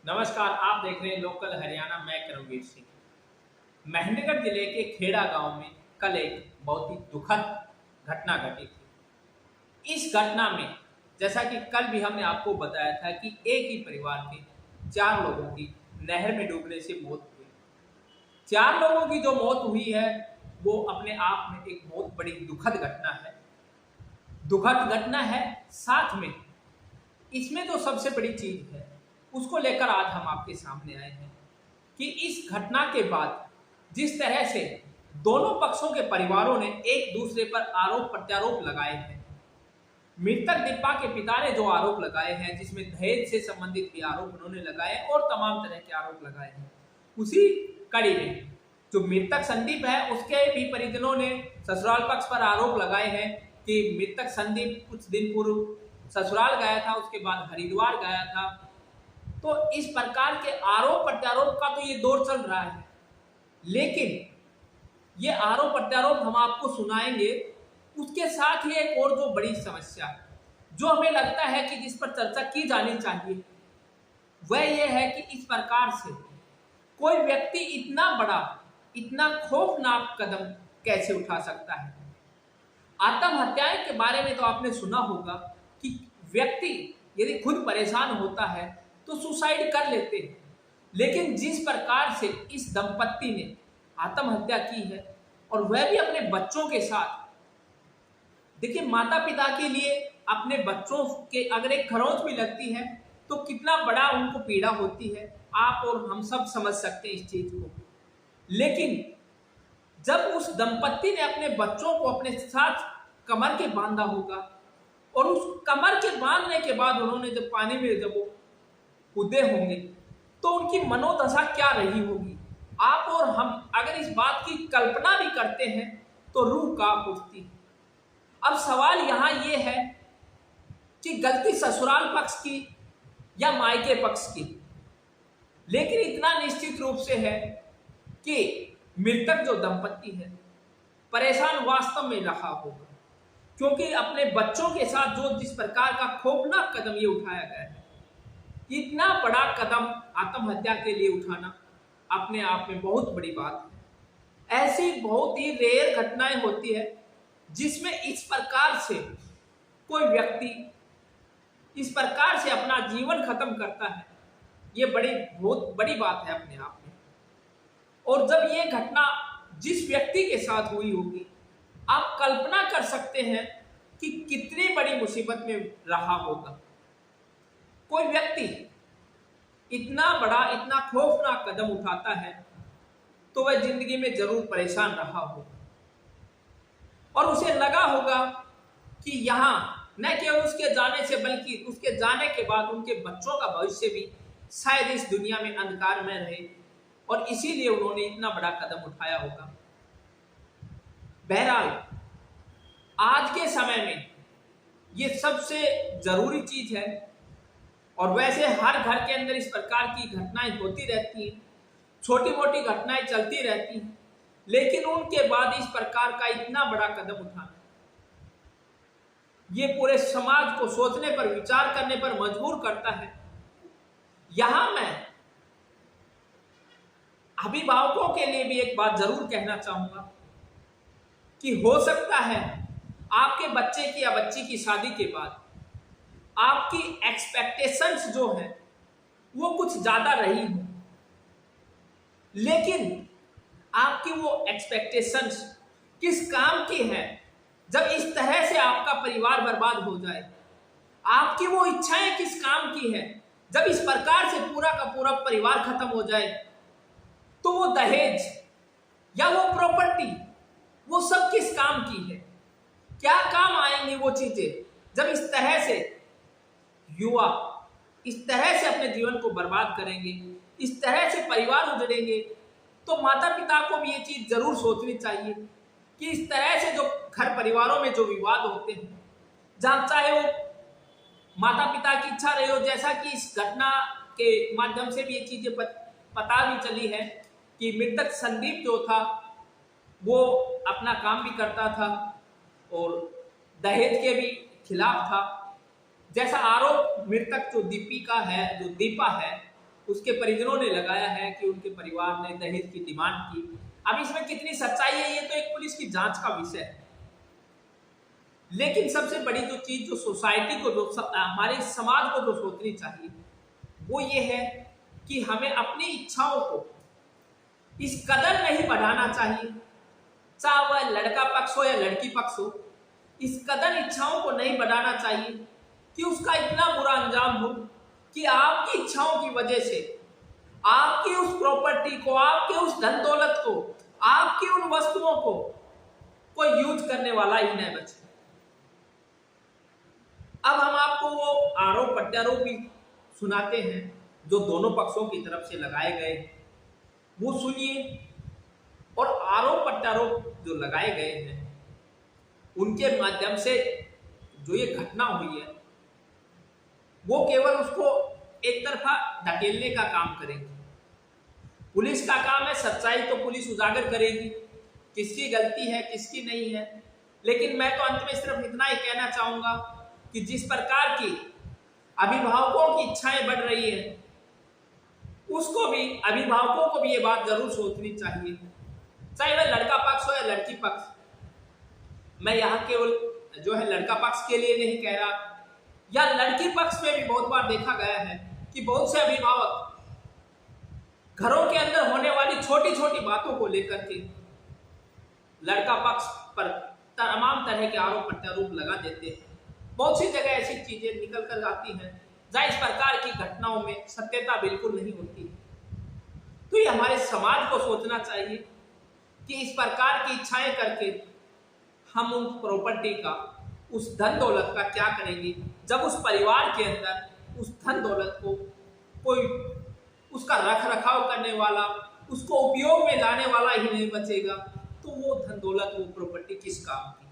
नमस्कार, आप देख रहे हैं लोकल हरियाणा। मैं करमवीर सिंह। महेंद्रगढ़ जिले के खेड़ा गांव में कल एक बहुत ही दुखद घटना घटी थी। इस घटना में जैसा कि कल भी हमने आपको बताया था कि एक ही परिवार के 4 लोगों की नहर में डूबने से मौत हुई। 4 लोगों की जो मौत हुई है वो अपने आप में एक बहुत बड़ी दुखद घटना है। दुखद घटना है, साथ में इसमें जो सबसे बड़ी चीज है उसको लेकर आज हम आपके सामने आए हैं कि इस घटना के बाद जिस तरह से दोनों पक्षों के परिवारों ने एक दूसरे पर आरोप प्रत्यारोप लगाए हैं। मृतक दीपा के पिता ने जो आरोप लगाए हैं, जिसमें दहेज से संबंधित भी आरोप उन्होंने लगाए और तमाम तरह के आरोप लगाए हैं, उसी कड़ी में जो मृतक संदीप है उसके भी परिजनों ने ससुराल पक्ष पर आरोप लगाए हैं कि मृतक संदीप कुछ दिन पूर्व ससुराल गया था, उसके बाद हरिद्वार गया था। तो इस प्रकार के आरोप प्रत्यारोप का तो ये दौर चल रहा है, लेकिन ये आरोप प्रत्यारोप हम आपको सुनाएंगे। उसके साथ ही एक और जो बड़ी समस्या जो हमें लगता है कि जिस पर चर्चा की जानी चाहिए वह यह है कि इस प्रकार से कोई व्यक्ति इतना बड़ा, इतना खौफनाक कदम कैसे उठा सकता है। आत्महत्याएं के बारे में तो आपने सुना होगा कि व्यक्ति यदि खुद परेशान होता है तो सुसाइड कर लेते हैं, लेकिन जिस प्रकार से इस दंपत्ति ने आत्महत्या की है और वह भी अपने बच्चों के साथ। देखिए, माता पिता के लिए अपने बच्चों के अगर एक खरोंच भी लगती है तो कितना बड़ा उनको पीड़ा होती है, आप और हम सब समझ सकते हैं इस चीज को। लेकिन जब उस दंपत्ति ने अपने बच्चों को अपने साथ कमर के बांधा होगा और उस कमर के बांधने के बाद उन्होंने जब पानी में जब वो कूदे होंगे तो उनकी मनोदशा क्या रही होगी। आप और हम अगर इस बात की कल्पना भी करते हैं तो रूह कांप उठती है। अब सवाल यहां यह है कि गलती ससुराल पक्ष की या मायके पक्ष की, लेकिन इतना निश्चित रूप से है कि मृतक जो दंपत्ति है परेशान वास्तव में रहा होगा, क्योंकि अपने बच्चों के साथ जो जिस प्रकार का खौफनाक कदम ये उठाया गया है, इतना बड़ा कदम आत्महत्या के लिए उठाना अपने आप में बहुत बड़ी बात है। ऐसी बहुत ही रेयर घटनाएं होती है जिसमें इस प्रकार से कोई व्यक्ति इस प्रकार से अपना जीवन खत्म करता है। ये बहुत बड़ी बात है अपने आप में। और जब ये घटना जिस व्यक्ति के साथ हुई होगी, आप कल्पना कर सकते हैं कि कितनी बड़ी मुसीबत में रहा होगा। कोई व्यक्ति इतना बड़ा, इतना खौफनाक कदम उठाता है तो वह जिंदगी में जरूर परेशान रहा होगा और उसे लगा होगा कि यहां न केवल उसके जाने से बल्कि उसके जाने के बाद उनके बच्चों का भविष्य भी शायद इस दुनिया में अंधकार में रहे, और इसीलिए उन्होंने इतना बड़ा कदम उठाया होगा। बहरहाल आज के समय में ये सबसे जरूरी चीज है, और वैसे हर घर के अंदर इस प्रकार की घटनाएं होती रहती हैं, छोटी मोटी घटनाएं चलती रहती हैं, लेकिन उनके बाद इस प्रकार का इतना बड़ा कदम उठाना ये पूरे समाज को सोचने पर, विचार करने पर मजबूर करता है। यहां मैं अभिभावकों के लिए भी एक बात जरूर कहना चाहूंगा कि हो सकता है आपके बच्चे की या बच्ची की शादी के बाद आपकी एक्सपेक्टेशंस जो है वो कुछ ज्यादा रही हो, लेकिन आपकी वो एक्सपेक्टेशंस किस काम की है जब इस तरह से आपका परिवार बर्बाद हो जाए। आपकी वो इच्छाएं किस काम की है जब इस प्रकार से पूरा का पूरा परिवार खत्म हो जाए। तो वो दहेज या वो प्रॉपर्टी, वो सब किस काम की है, क्या काम आएंगी वो चीजें जब इस तरह से युवा इस तरह से अपने जीवन को बर्बाद करेंगे, इस तरह से परिवार उजड़ेंगे। तो माता पिता को भी ये चीज जरूर सोचनी चाहिए कि इस तरह से जो घर परिवारों में जो विवाद होते हैं, जहां चाहे वो माता पिता की इच्छा रही हो, जैसा कि इस घटना के माध्यम से भी ये चीजें पता भी चली है कि मृतक संदीप जो था वो अपना काम भी करता था और दहेज के भी खिलाफ था। जैसा आरोप मृतक जो दीपा है उसके परिजनों ने लगाया है कि उनके परिवार ने दहेज की डिमांड की। अब इसमें कितनी सच्चाई है ये तो एक पुलिस की जांच का विषय है। लेकिन सबसे बड़ी जो चीज जो सोसाइटी को, जो हमारे समाज को जो सोचनी चाहिए वो ये है कि हमें अपनी इच्छाओं को इस कदर नहीं बढ़ाना चाहिए, चाहे वह लड़का पक्ष हो या लड़की पक्ष हो, इस कदर इच्छाओं को नहीं बढ़ाना चाहिए कि उसका इतना बुरा अंजाम हो कि आपकी इच्छाओं की वजह से आपकी उस प्रॉपर्टी को, आपके उस धन दौलत को, आपकी उन वस्तुओं को कोई यूज करने वाला ही नहीं बचे। अब हम आपको वो आरोप प्रत्यारोप भी सुनाते हैं जो दोनों पक्षों की तरफ से लगाए गए, वो सुनिए। और आरोप प्रत्यारोप जो लगाए गए हैं उनके माध्यम से जो ये घटना हुई है वो केवल उसको एक तरफा धकेलने का काम करेंगे। पुलिस का काम है, सच्चाई तो पुलिस उजागर करेगी, किसकी गलती है किसकी नहीं है। लेकिन मैं तो अंत में सिर्फ इतना ही कहना चाहूंगा कि जिस प्रकार की अभिभावकों की इच्छाएं बढ़ रही है, उसको भी, अभिभावकों को भी ये बात जरूर सोचनी चाहिए, चाहे वह लड़का पक्ष हो या लड़की पक्ष। मैं यहाँ केवल जो है लड़का पक्ष के लिए नहीं कह रहा, या लड़की पक्ष में भी बहुत बार देखा गया है कि बहुत से अभिभावक घरों के अंदर होने वाली छोटी छोटी बातों को लेकर के लड़का पक्ष पर तमाम तरह के आरोप प्रत्यारोप लगा देते हैं। बहुत सी जगह ऐसी चीजें निकल कर आती हैं जहां इस प्रकार की घटनाओं में सत्यता बिल्कुल नहीं होती। तो ये हमारे समाज को सोचना चाहिए कि इस प्रकार की इच्छाएं करके हम उन प्रॉपर्टी का, उस धन दौलत का क्या करेंगे जब उस परिवार के अंदर उस धन दौलत को कोई उसका रख रखाव करने वाला, उसको उपयोग में लाने वाला ही नहीं बचेगा, तो वो धन दौलत, वो प्रॉपर्टी किस काम की।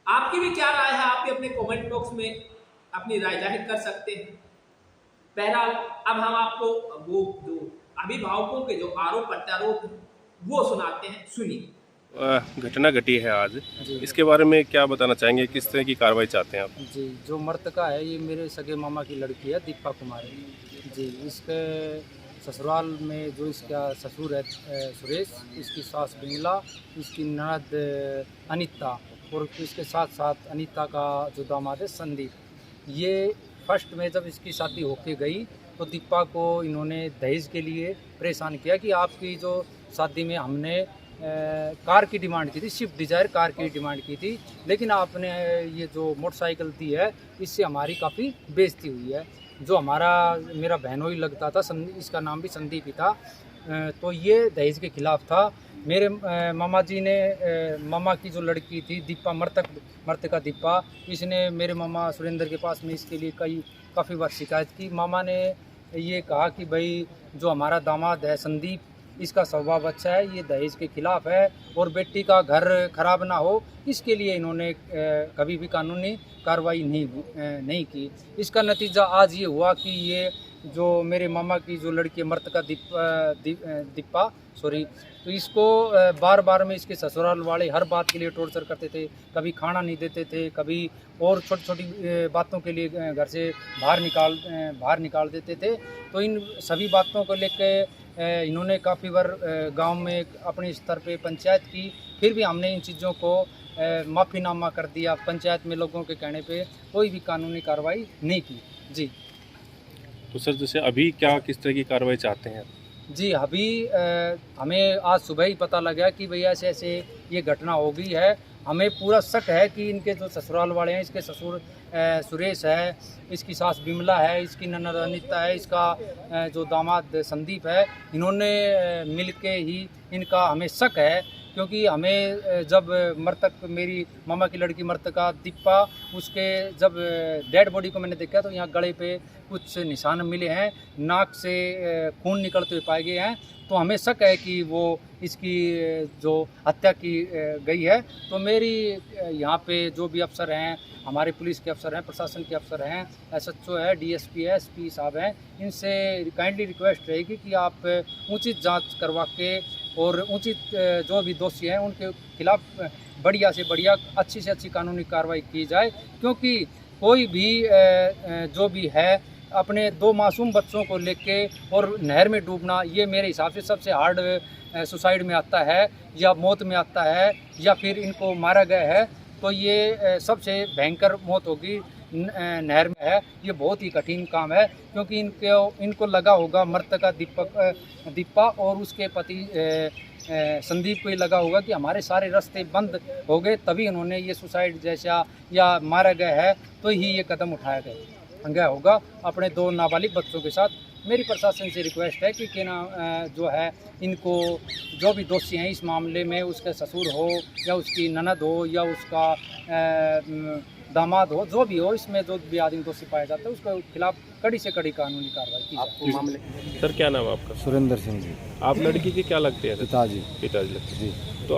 आपकी भी क्या राय है, आप भी अपने कमेंट बॉक्स में अपनी राय जाहिर कर सकते हैं। बहरहाल अब हम आपको वो जो अभिभावकों के जो आरोप प्रत्यारोप वो सुनाते हैं, सुनिए। घटना घटी है आज, इसके बारे में क्या बताना चाहेंगे, किस तरह की कार्रवाई चाहते हैं आप? जी, जो मृतका है ये मेरे सगे मामा की लड़की है, दीपा कुमारी जी। इसके ससुराल में जो इसका ससुर है सुरेश, इसकी सास बिमला, इसकी ननद अनीता और इसके साथ साथ अनीता का जो दामाद है संदीप। ये फर्स्ट में जब इसकी शादी होके गई तो दीपा को इन्होंने दहेज के लिए परेशान किया कि आपकी जो शादी में हमने कार की डिमांड की थी, स्विफ्ट डिज़ायर कार की डिमांड की थी, लेकिन आपने ये जो मोटरसाइकिल दी है इससे हमारी काफ़ी बेइज्जती हुई है। जो मेरा बहनोई लगता था, इसका नाम भी संदीप ही था, तो ये दहेज के खिलाफ था। मेरे मामा जी ने मामा की जो लड़की थी दीपा, मृतका दीपा, इसने मेरे मामा सुरेंद्र के पास में इसके लिए काफ़ी बार शिकायत की। मामा ने ये कहा कि भाई जो हमारा दामाद है संदीप, इसका स्वभाव अच्छा है, ये दहेज के खिलाफ है और बेटी का घर खराब ना हो, इसके लिए इन्होंने कभी भी कानूनी कार्रवाई नहीं की। इसका नतीजा आज ये हुआ कि ये जो मेरे मामा की जो लड़की मृतका दीपा तो इसको बार बार में इसके ससुराल वाले हर बात के लिए टॉर्चर करते थे। कभी खाना नहीं देते थे, कभी और छोटी छोटी बातों के लिए घर से बाहर निकाल देते थे। तो इन सभी बातों को लेकर इन्होंने काफ़ी बार गांव में अपने स्तर पे पंचायत की, फिर भी हमने इन चीज़ों को माफ़ीनामा कर दिया। पंचायत में लोगों के कहने पे कोई भी कानूनी कार्रवाई नहीं की। जी तो सर, जैसे अभी क्या, किस तरह की कार्रवाई चाहते हैं? जी, अभी हमें आज सुबह ही पता लगा कि भैया ऐसे ये घटना हो गई है। हमें पूरा शक है कि इनके जो ससुराल वाले हैं, इसके ससुर सुरेश है, इसकी सास बिमला है, इसकी ननद अनीता है, इसका जो दामाद संदीप है, इन्होंने मिलके ही इनका हमें शक है। क्योंकि हमें जब मेरी मामा की लड़की मृतका दीपा, उसके जब डेड बॉडी को मैंने देखा तो यहाँ गले पे कुछ निशान मिले हैं, नाक से खून निकलते हुए पाए गए हैं। तो हमें शक है कि वो इसकी जो हत्या की गई है। तो मेरी यहाँ पे जो भी अफसर हैं, हमारे पुलिस के अफसर हैं, प्रशासन के अफसर हैं, SHO है, DSP है, SP साहब हैं, इनसे काइंडली रिक्वेस्ट रहेगी कि आप उचित जांच करवा के और उचित जो भी दोषी हैं उनके खिलाफ बढ़िया से बढ़िया, अच्छी से अच्छी कानूनी कार्रवाई की जाए। क्योंकि कोई भी जो भी है अपने 2 मासूम बच्चों को लेके और नहर में डूबना, ये मेरे हिसाब से सबसे हार्ड सुसाइड में आता है या मौत में आता है, या फिर इनको मारा गया है तो ये सबसे भयंकर मौत होगी नहर में है। ये बहुत ही कठिन काम है, क्योंकि इनको लगा होगा मृतका दीपा और उसके पति संदीप को ये लगा होगा कि हमारे सारे रास्ते बंद हो गए, तभी इन्होंने ये सुसाइड जैसा या मारा गया है तो ही ये कदम उठाया गया होगा अपने 2 नाबालिग बच्चों के साथ। मेरी प्रशासन से रिक्वेस्ट है कि जो है इनको जो भी दोषी हैं इस मामले में, उसका ससुर हो या उसकी ननद हो या उसका दामाद हो, जो भी हो, इसमें जो भी आदमी दोषी पाया जाता है उसके खिलाफ कड़ी से कड़ी कानूनी कार्रवाई की जाए। मामले सर क्या नाम है आपका? सुरेंद्र सिंह जी। आप लड़की के क्या लगते हैं? पिताजी। पिताजी लगते जी। तो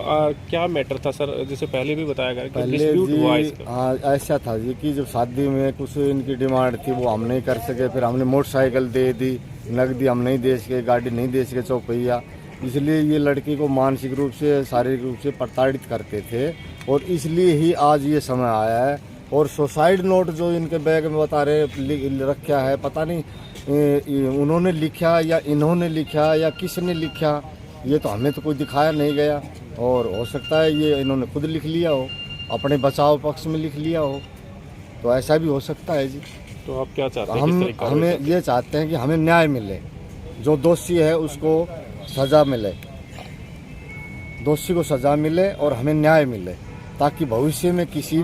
क्या मैटर था सर, जैसे पहले भी बताया गया कि पहले डिस्प्यूट हुआ जी इसका? ऐसा था जी कि जब शादी में कुछ इनकी डिमांड थी वो हम नहीं कर सके, फिर हमने मोटरसाइकिल दे दी, नकदी हम नहीं दे सके, गाड़ी नहीं दे सके, चौपहिया, इसलिए ये लड़की को मानसिक रूप से शारीरिक रूप से प्रताड़ित करते थे और इसलिए ही आज ये समय आया है। और सुसाइड नोट जो इनके बैग में बता रहे रखा है, पता नहीं उन्होंने लिखा या इन्होंने लिखा या किसने लिखा, ये तो हमें तो कोई दिखाया नहीं गया, और हो सकता है ये इन्होंने खुद लिख लिया हो, अपने बचाव पक्ष में लिख लिया हो, तो ऐसा भी हो सकता है जी। तो आप क्या चाहते हैं? हमें ये चाहते हैं कि हमें न्याय मिले, जो दोषी है उसको सज़ा मिले, दोषी को सज़ा मिले और हमें न्याय मिले, ताकि भविष्य में किसी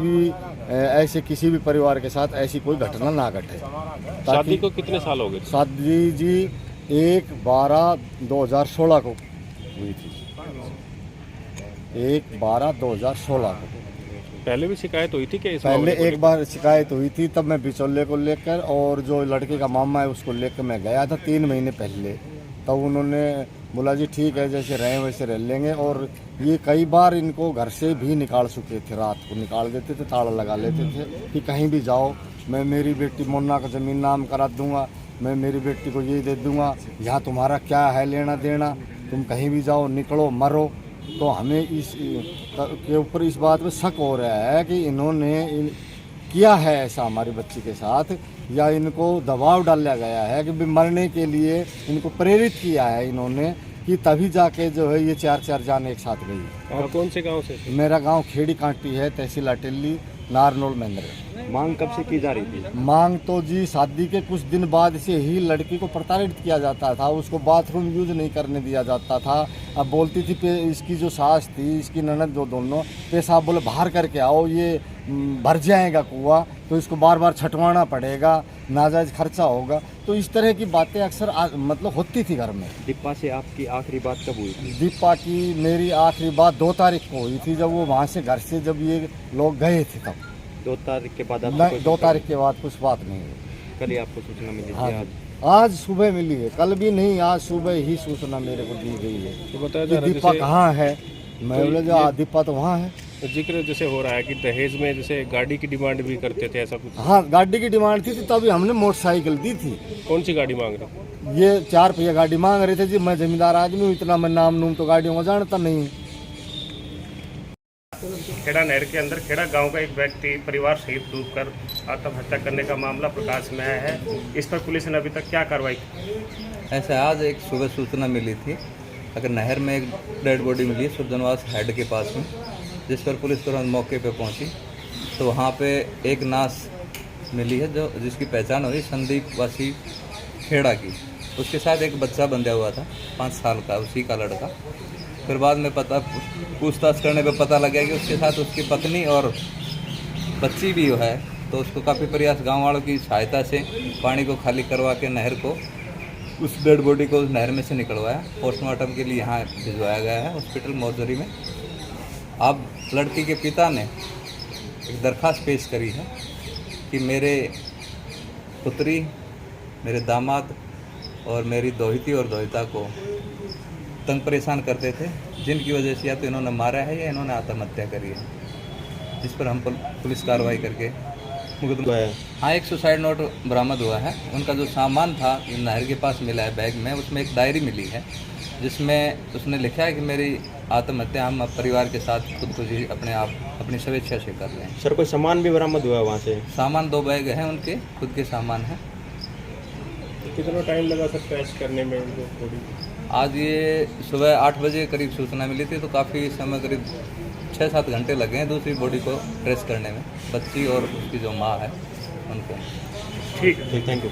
भी परिवार के साथ ऐसी कोई घटना ना घटे। शादी को कितने साल हो गए? शादी जी 1/12/2016 को हुई थी, 1/12/2016 को। पहले भी शिकायत हुई थी क्या इस पहले मामले को? एक बार शिकायत हुई थी, तब मैं बिचौले को लेकर और जो लड़के का मामा है उसको लेकर मैं गया था 3 महीने पहले, तब उन्होंने बोला जी ठीक है जैसे रहे वैसे रह लेंगे, और ये कई बार इनको घर से भी निकाल चुके थे, रात को निकाल देते थे, ताला लगा लेते थे कि कहीं भी जाओ, मैं मेरी बेटी मोन्ना का ज़मीन नाम करा दूंगा, मैं मेरी बेटी को ये दे दूंगा, यहाँ तुम्हारा क्या है लेना देना, तुम कहीं भी जाओ, निकलो, मरो। तो हमें इस के ऊपर इस बात में शक हो रहा है कि इन्होंने किया है ऐसा हमारी बच्ची के साथ, या इनको दबाव डाला गया है कि मरने के लिए इनको प्रेरित किया है इन्होंने, कि तभी जाके जो है ये 4 जान एक साथ गई। आप कौन से गांव से? मेरा गांव खेड़ी कांटी है, तहसील अटेली, नारनौल महेंद्र। मांग कब से की जा रही थी? मांग तो जी शादी के कुछ दिन बाद से ही लड़की को प्रताड़ित किया जाता था, उसको बाथरूम यूज नहीं करने दिया जाता था। अब बोलती थी इसकी जो सास थी, इसकी ननद, जो दोनों पेशाब बोले बाहर करके आओ, ये भर जाएगा कुआं, तो इसको बार बार छटवाना पड़ेगा, नाजायज खर्चा होगा। तो इस तरह की बातें अक्सर मतलब होती थी घर में। दीपा से आपकी आखिरी बात कब हुई थी? दीपा की मेरी आखिरी बात 2 तारीख को हुई थी, जब वो वहाँ से घर से जब ये लोग गए थे तब। 2 तारीख के बाद? 2 तारीख के बाद कुछ बात नहीं हुई। कल ही आपको सूचना मिली हाँ, थी? आज सुबह मिली है, कल भी नहीं, आज सुबह ही सूचना मेरे को दी गई है। तो बताया कि जा रहा है दीपा जैसे- कहाँ है, मैं बोला जो दीपा तो वहाँ है। तो जिक्र जैसे हो रहा है कि दहेज में जैसे गाड़ी की डिमांड भी करते थे, ऐसा कुछ? हाँ, गाड़ी की डिमांड थी, तभी हमने मोटरसाइकिल दी थी। कौन सी गाड़ी मांग रहे? ये 4 पहिया गाड़ी मांग रहे थे जी। मैं जमींदार आदमी हूँ, इतना मैं नाम नूम तो गाड़ियों को जानता नहीं। खेड़ा नहर के अंदर खेड़ा गांव का एक व्यक्ति परिवार सहित डूबकर आत्महत्या करने का मामला प्रकाश में आया है। इस पर पुलिस ने अभी तक क्या कार्रवाई की? ऐसे आज एक सुबह सूचना मिली थी, अगर नहर में एक डेड बॉडी मिली है सुरजनवास हेड के पास में, जिस पर पुलिस तुरंत मौके पे पहुंची, तो वहाँ पे एक नाश मिली है जो जिसकी पहचान हुई संदीप वासी खेड़ा की। उसके साथ एक बच्चा बंधा हुआ था 5 साल का, उसी का लड़का। फिर बाद में पूछताछ करने पे पता लगा कि उसके साथ उसकी पत्नी और बच्ची भी है। तो उसको काफ़ी प्रयास गांव वालों की सहायता से पानी को खाली करवा के नहर को, उस डेड बॉडी को उस नहर में से निकलवाया, पोस्टमार्टम के लिए यहाँ भिजवाया गया है हॉस्पिटल मोर्चरी में। अब लड़की के पिता ने एक दरख्वास्त पेश करी है कि मेरे पुत्री, मेरे दामाद और मेरी दोहिती और दोहिता को तंग परेशान करते थे, जिनकी वजह से या तो इन्होंने मारा है या इन्होंने आत्महत्या करी है, जिस पर हम पुलिस कार्रवाई करके मुकदमा। हाँ, एक सुसाइड नोट बरामद हुआ है। उनका जो सामान था नहर के पास मिला है बैग में, उसमें एक डायरी मिली है जिसमें उसने लिखा है कि मेरी आत्महत्या हम परिवार के साथ खुदकुशी अपनी स्वेच्छा से कर रहे हैं। सर, कोई सामान भी बरामद हुआ है वहाँ से? सामान 2 बैग हैं उनके, खुद के सामान हैं। कितना टाइम लगा सर ट्रेस करने में उनको बॉडी? आज ये सुबह 8 बजे करीब सूचना मिली थी, तो काफ़ी समय करीब 6-7 घंटे लगे हैं दूसरी बॉडी को ट्रेस करने में, बच्ची और उसकी जो माँ है उनको। ठीक है, थैंक यू।